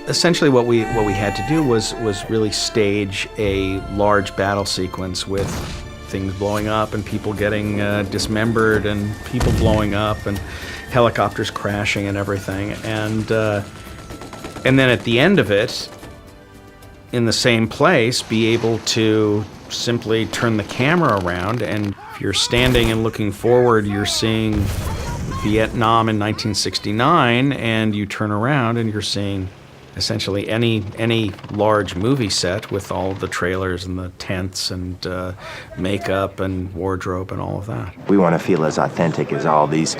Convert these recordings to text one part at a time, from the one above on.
Essentially what we had to do was really stage a large battle sequence with things blowing up and people getting dismembered and people blowing up and helicopters crashing and everything. And then at the end of it, in the same place, be able to simply turn the camera around, and if you're standing and looking forward, you're seeing Vietnam in 1969, and you turn around and you're seeing essentially any large movie set with all the trailers and the tents and makeup and wardrobe and all of that. We want to feel as authentic as all these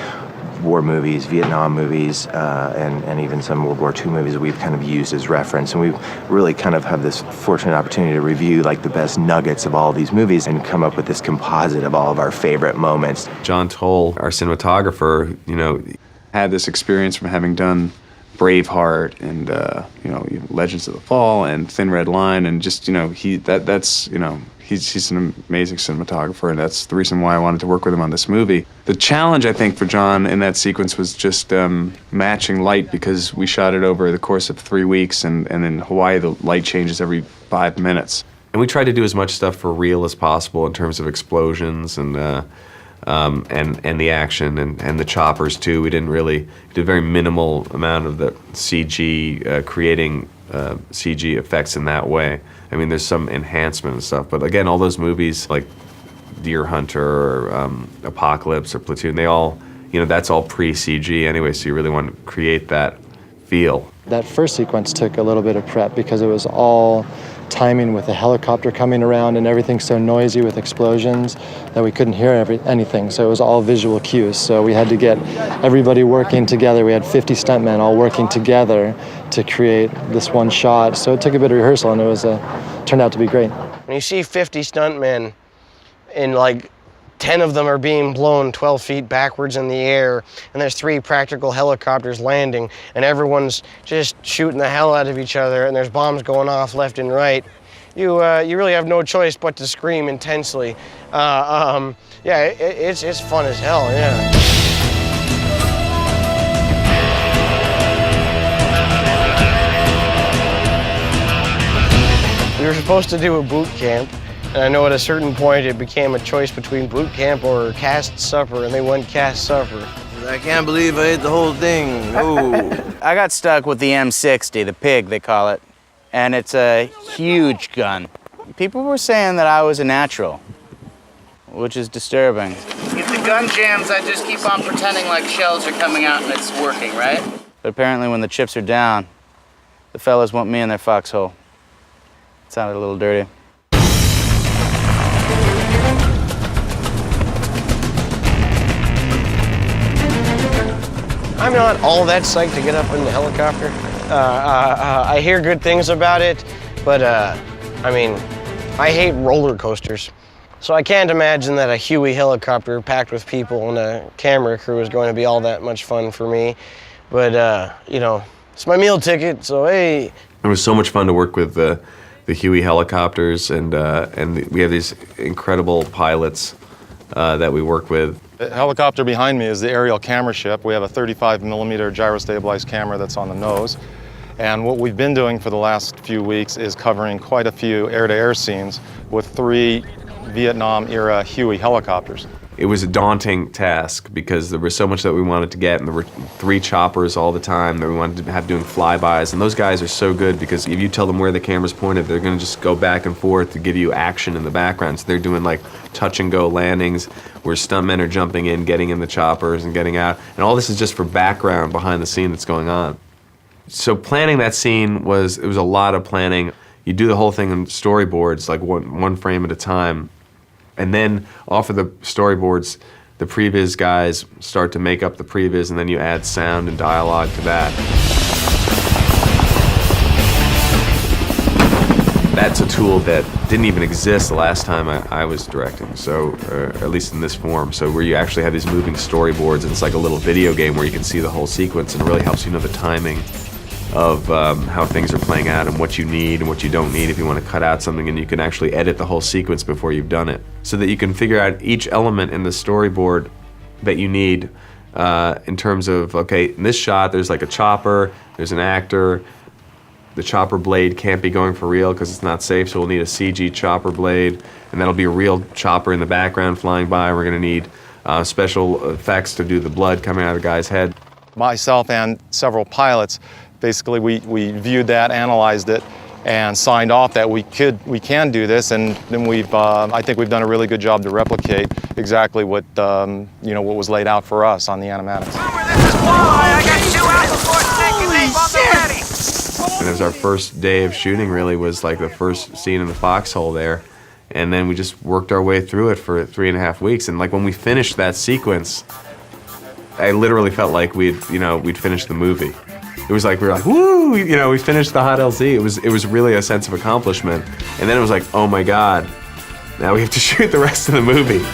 war movies, Vietnam movies, and even some World War II movies that we've kind of used as reference. And we really kind of have this fortunate opportunity to review like the best nuggets of all these movies and come up with this composite of all of our favorite moments. John Toll, our cinematographer, had this experience from having done Braveheart and Legends of the Fall and Thin Red Line, and just he's an amazing cinematographer, and that's the reason why I wanted to work with him on this movie. The challenge, I think, for John in that sequence was just matching light, because we shot it over the course of 3 weeks, and in Hawaii the light changes every 5 minutes. And we tried to do as much stuff for real as possible in terms of explosions and the action and the choppers too. We did a very minimal amount of the CG, creating CG effects in that way. I mean, there's some enhancement and stuff, but again, all those movies like Deer Hunter or Apocalypse or Platoon, they all, that's all pre-CG anyway, so you really want to create that feel. That first sequence took a little bit of prep because it was all timing with the helicopter coming around and everything so noisy with explosions that we couldn't hear anything. So it was all visual cues. So we had to get everybody working together. We had 50 stuntmen all working together to create this one shot. So it took a bit of rehearsal, and it turned out to be great. When you see 50 stuntmen and like 10 of them are being blown 12 feet backwards in the air, and there's 3 practical helicopters landing, and everyone's just shooting the hell out of each other, and there's bombs going off left and right, you really have no choice but to scream intensely. It's fun as hell, yeah. We were supposed to do a boot camp, and I know at a certain point it became a choice between boot camp or cast supper, and they went cast supper. I can't believe I ate the whole thing. No. I got stuck with the M60, the pig they call it, and it's a huge gun. People were saying that I was a natural, which is disturbing. If the gun jams, I just keep on pretending like shells are coming out and it's working, right? But apparently when the chips are down, the fellas want me in their foxhole. It sounded a little dirty. I'm not all that psyched to get up in the helicopter. I hear good things about it, but I hate roller coasters. So I can't imagine that a Huey helicopter packed with people and a camera crew is going to be all that much fun for me. But, it's my meal ticket, so hey. It was so much fun to work with the Huey helicopters, and we have these incredible pilots that we work with. The helicopter behind me is the aerial camera ship. We have a 35mm gyro-stabilized camera that's on the nose. And what we've been doing for the last few weeks is covering quite a few air-to-air scenes with 3 Vietnam-era Huey helicopters. It was a daunting task because there was so much that we wanted to get, and there were 3 choppers all the time that we wanted to have doing flybys, and those guys are so good because if you tell them where the camera's pointed, they're gonna just go back and forth to give you action in the background. So they're doing like touch-and-go landings where stuntmen are jumping in, getting in the choppers and getting out, and all this is just for background behind the scene that's going on. So planning that scene it was a lot of planning. You do the whole thing in storyboards, like one frame at a time. And then off of the storyboards, the previs guys start to make up the previs, and then you add sound and dialogue to that. That's a tool that didn't even exist the last time I was directing, so at least in this form. So where you actually have these moving storyboards, and it's like a little video game where you can see the whole sequence, and it really helps you know the timing of how things are playing out and what you need and what you don't need if you want to cut out something, and you can actually edit the whole sequence before you've done it, so that you can figure out each element in the storyboard that you need in terms of, okay, in this shot there's like a chopper, there's an actor, the chopper blade can't be going for real because it's not safe, so we'll need a CG chopper blade, and that'll be a real chopper in the background flying by. We're going to need special effects to do the blood coming out of the guy's head. Myself and several pilots, basically we viewed that, analyzed it, and signed off that we can do this, and then I think we've done a really good job to replicate exactly what what was laid out for us on the animatics. And it was our first day of shooting, really, was like the first scene in the foxhole there. And then we just worked our way through it for 3.5 weeks. And like when we finished that sequence, I literally felt like we'd finished the movie. It was like, we were like, woo, we finished the Hot LZ. It was really a sense of accomplishment. And then it was like, oh my God, now we have to shoot the rest of the movie.